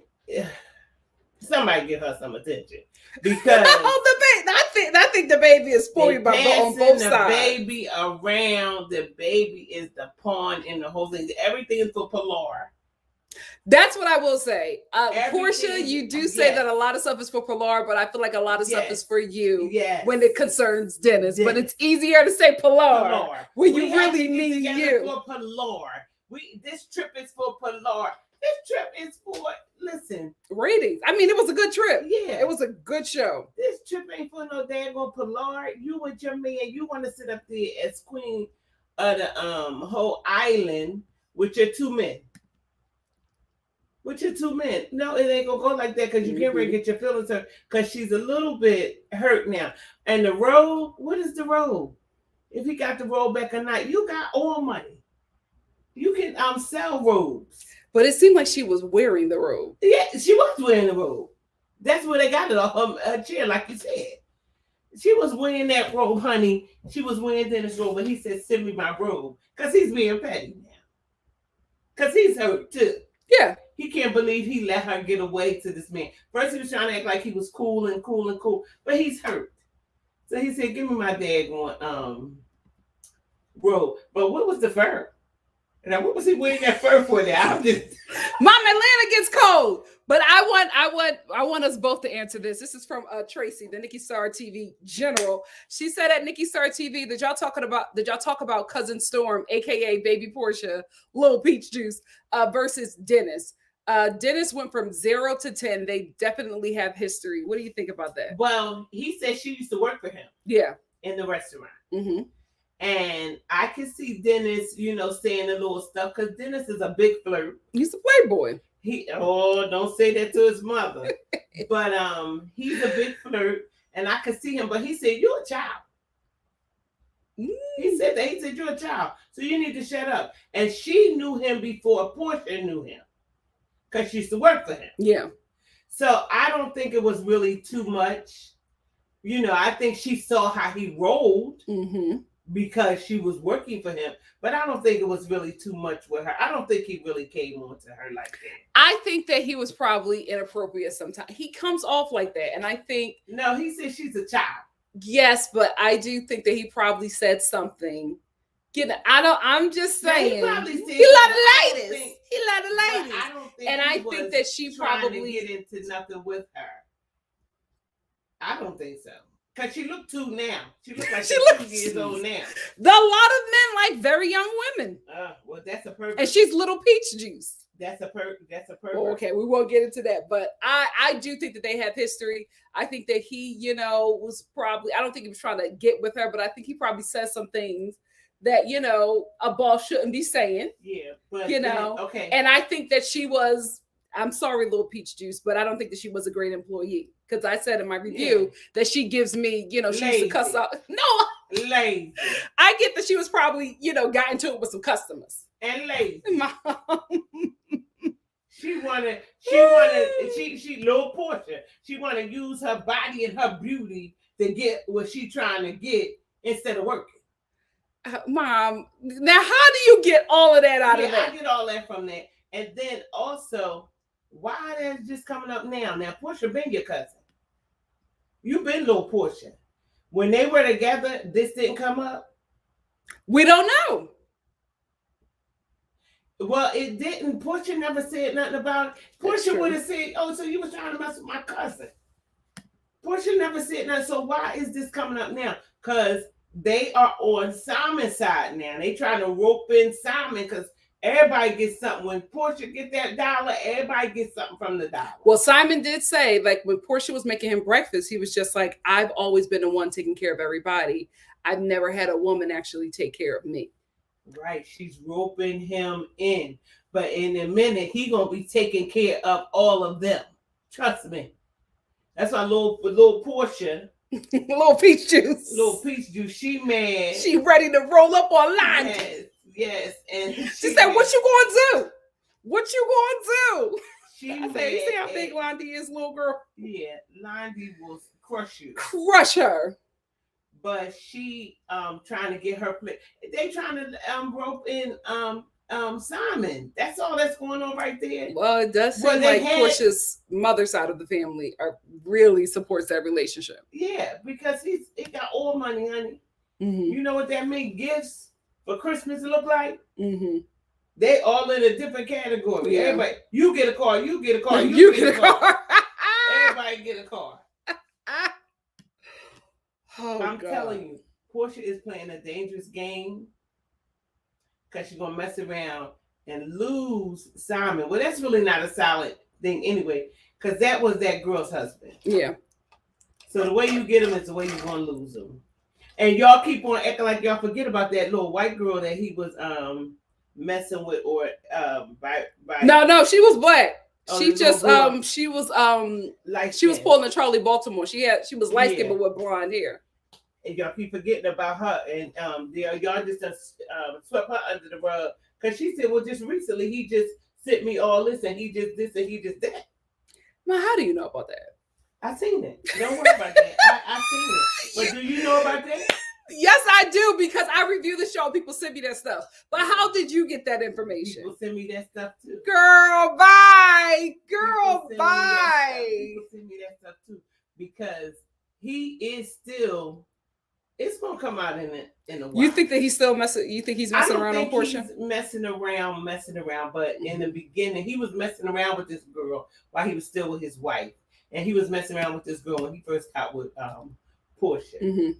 Somebody give her some attention because I think the baby is spoiled on both sides. The baby around, the baby is the pawn in the whole thing. Everything is for Pilar. That's what I will say. Porsha, you do say that a lot of stuff is for Pilar, but I feel like a lot of stuff is for you when it concerns Dennis. But it's easier to say Pilar when you really need you. For Pilar. This trip is for Pilar. This trip is for, listen. Ratings. I mean, it was a good trip. Yeah. It was a good show. This trip ain't for no daggone Pilar. You and your man, you want to sit up there as queen of the whole island with your two men. No, it ain't gonna go like that because you can't really get your feelings hurt because she's a little bit hurt now. And the robe, what is the robe? If he got the robe back or not, you got all money. You can sell robes. But it seemed like she was wearing the robe. Yeah, she was wearing the robe. That's where they got it off her chair, like you said. She was wearing that robe, honey. She was wearing Dennis' robe, but he said, send me my robe. Because he's being petty now. Because he's hurt, too. Yeah. He can't believe he let her get away to this man. First, he was trying to act like he was cool, but he's hurt. So he said, give me my daggone robe. But what was the fur? Now, what was he wearing that fur for there? I'm just... Mom, Atlanta gets cold. But I want us both to answer this. This is from Tracy, the NikkiStar TV general. She said at NikkiStar TV that y'all talk about Cousin Storm, aka Baby Porsha, Little Peach Juice, versus Dennis. Dennis went from 0 to 10. They definitely have history. What do you think about that? Well, he said she used to work for him. Yeah. In the restaurant. Mm-hmm. And I can see Dennis, saying a little stuff because Dennis is a big flirt. He's a playboy. Don't say that to his mother. But he's a big flirt, and I could see him. But he said, "You're a child." He said that. He said, "You're a child, so you need to shut up." And she knew him before Porsha knew him, because she used to work for him. Yeah. So I don't think it was really too much. I think she saw how he rolled. Mm-hmm. Because she was working for him. But I don't think it was really too much with her. I don't think he really came on to her like that. I think that he was probably inappropriate sometimes. He comes off like that. And I think... No, he said she's a child. Yes, but I do think that he probably said something. I'm just saying. He probably said... He love the ladies. He love the ladies. I don't think and I think that she probably... to get into nothing with her. I don't think so. Because she looked too now. She looked like she's 2 years old now. A lot of men like very young women. Well, that's a perfect. And she's Little Peach Juice. That's a pervert. Well, okay, we won't get into that, but I do think that they have history. I think that he, was probably, I don't think he was trying to get with her, but I think he probably said some things that, a boss shouldn't be saying. Yeah, but okay. And I think that she was, I'm sorry, little peach juice, but I don't think that she was a great employee, because I said in my review that she gives me, she used to cuss out. No, lazy. I get that she was probably, got into it with some customers. And lazy. Mom. She wanted, little Porsha. She wanted to use her body and her beauty to get what she trying to get instead of working. Mom, now how do you get all of that out of that? I get all that from that. And then also, why that's just coming up now? Now, Porsha been your cousin. You been little Porsha. When they were together, this didn't come up? We don't know. Well, it didn't. Porsha never said nothing about it. Porsha would have said, oh, so you was trying to mess with my cousin. Porsha never said nothing. So why is this coming up now? Because they are on Simon's side now. They trying to rope in Simon because everybody gets something. When Porsha get that dollar, everybody gets something from the dollar. Well, Simon did say, like, when Porsha was making him breakfast, he was just like, I've always been the one taking care of everybody. I've never had a woman actually take care of me. Right, she's roping him in, but in a minute he gonna be taking care of all of them. Trust me. That's why little Porsha, little peach juice, she mad. She ready to roll up on Lindy. Yes, and she said, "What you gonna do? What you gonna do?" I said, "You see how big Lindy is, little girl?" Yeah, Lindy will crush you. Crush her. But she trying to get her plate. They trying to rope in Simon. That's all that's going on right there. Well, it does seem like Porsha's mother side of the family really supports that relationship. Yeah, because he got all money, honey. Mm-hmm. You know what that means? Gifts for Christmas look like? Mm-hmm. They all in a different category. Yeah. Everybody, you get a car, you get a car, you get a car. Everybody get a car. Oh, I'm telling you, Porsha is playing a dangerous game because she's going to mess around and lose Simon. Well, that's really not a solid thing anyway, because that was that girl's husband. Yeah. So the way you get him is the way you're going to lose him. And y'all keep on acting like y'all forget about that little white girl that he was messing with, or by. No, she was black. She just she was like she was pulling a Charlie Baltimore. She was light skinned but with blonde hair. And y'all keep forgetting about her, and y'all just swept her under the rug because she said, well, just recently he just sent me all this, and he just this and he just that. Now, how do you know about that? I seen it. Don't worry about that. I seen it. But do you know about that? Yes, I do, because I review the show. People send me that stuff. But how did you get that information? People send me that stuff too. Girl, bye. Girl, bye. People send me that stuff too, because he is still. It's gonna come out in a while. You think that he's still messing? You think he's messing around on Porsha? He's messing around. But in the beginning, he was messing around with this girl while he was still with his wife, and he was messing around with this girl when he first got with Porsha. Mm-hmm.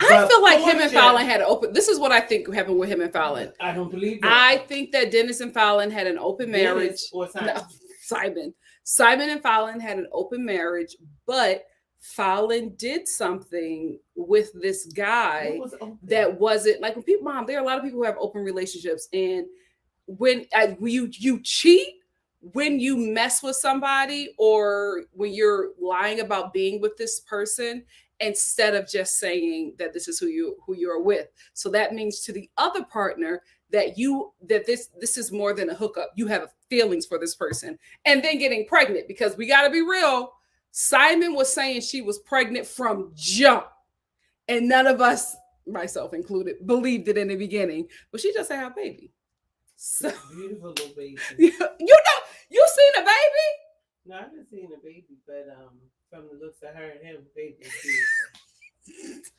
I feel like him and Fallon had an open. This is what I think happened with him and Fallon. I don't believe that. I think that Dennis and Fallon had an open marriage. Or Simon. No, Simon. Simon and Fallon had an open marriage, but Fallon did something with this guy that wasn't like when people. Mom, there are a lot of people who have open relationships, and when you cheat, when you mess with somebody, or when you're lying about being with this person, instead of just saying that this is who you are with. So that means to the other partner that this is more than a hookup. You have feelings for this person, and then getting pregnant, because we got to be real. Simon was saying she was pregnant from jump, and none of us, myself included, believed it in the beginning. But she just had a baby. So beautiful little baby. You seen a baby? No, I haven't seen a baby, but from the looks of her and him, the baby is beautiful.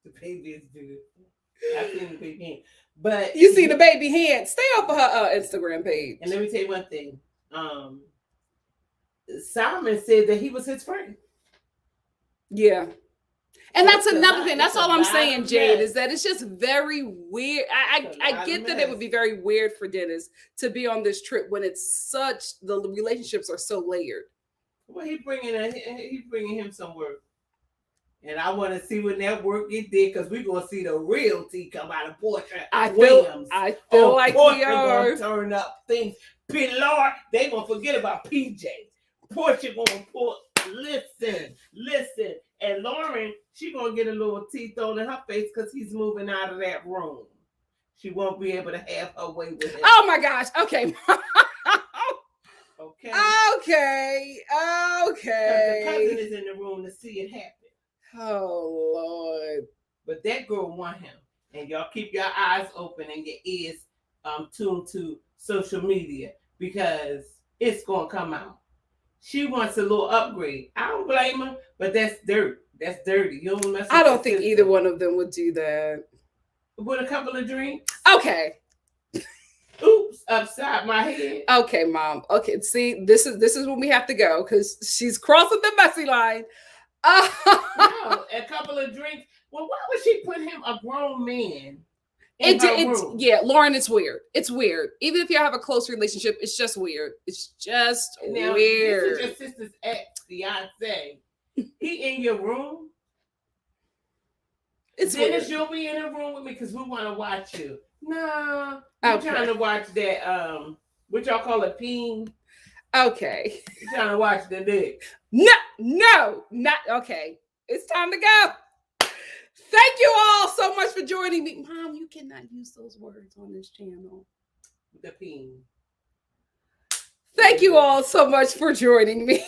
The baby is beautiful. I've seen the baby hand, but you see the baby hand. Stay off of her Instagram page. And let me tell you one thing. Simon said that he was his friend. Yeah. And that's another thing. That's all I'm saying, Jade, is that it's just very weird. I get that it would be very weird for Dennis to be on this trip when it's such, the relationships are so layered. Well, he bringing him some work. And I want to see when that work get there, because we're going to see the real tea come out of Porsha. I feel like Porsha we are. Going to turn up things. Lord, they going to forget about PJ. Porsha going to pull, listen. And Lauren, she going to get a little tea thrown in her face because he's moving out of that room. She won't be able to have her way with him. Oh my gosh. Okay. Okay. The cousin is in the room to see it happen. Oh Lord. But that girl want him. And y'all keep your eyes open and your ears tuned to social media, because it's gonna come out. She wants a little upgrade. I don't blame her, but that's dirt. That's dirty. You don't mess with I don't think either one of them would do that. With a couple of drinks. Okay. Oops, upside my head. Okay, Mom. Okay, see, this is when we have to go, because she's crossing the messy line. No, a couple of drinks. Well, why would she put him, a grown man, in her room? Yeah, Lauren, it's weird. It's weird. Even if you have a close relationship, it's just weird. It's just now, weird. This is your sister's ex-fiance. He in your room? It's Dennis, weird. you'll be in the room with me because we want to watch you. No, I'm trying to watch that. What y'all call it, peen? Okay. You're trying to watch the dick. No, not okay. It's time to go. Thank you all so much for joining me. Mom, you cannot use those words on this channel. The peen. Thank you all so much for joining me.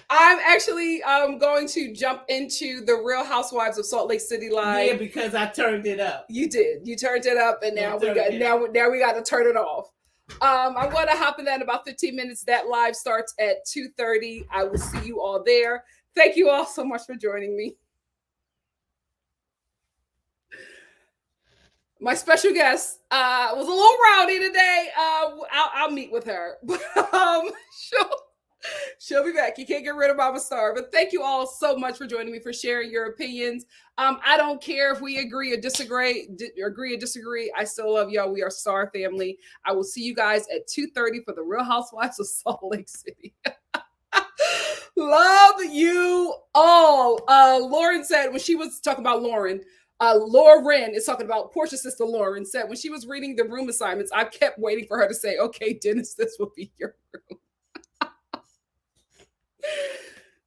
I'm actually going to jump into the Real Housewives of Salt Lake City live. Yeah, because I turned it up. You did. You turned it up, and now we got to turn it off. I'm going to hop in that in about 15 minutes. That live starts at 2:30. I will see you all there. Thank you all so much for joining me. My special guest was a little rowdy today. I'll meet with her. But she'll be back. You can't get rid of Mama Star. But thank you all so much for joining me, for sharing your opinions. I don't care if we agree or disagree. I still love y'all. We are Star family. I will see you guys at 2:30 for the Real Housewives of Salt Lake City. Love you all. Lauren said, when she was talking about Lauren is talking about Porsha's sister Lauren, said when she was reading the room assignments, I kept waiting for her to say, okay, Dennis, this will be your room.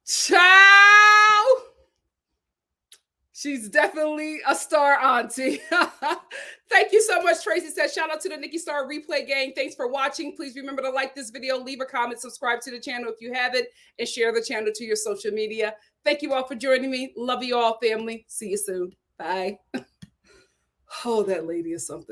Ciao. She's definitely a star auntie. Thank you so much. Tracy says, shout out to the NikkiStar replay gang. Thanks for watching. Please remember to like this video, leave a comment, subscribe to the channel if you haven't, and share the channel to your social media. Thank you all for joining me. Love you all, family. See you soon. Bye. Oh, that lady is something.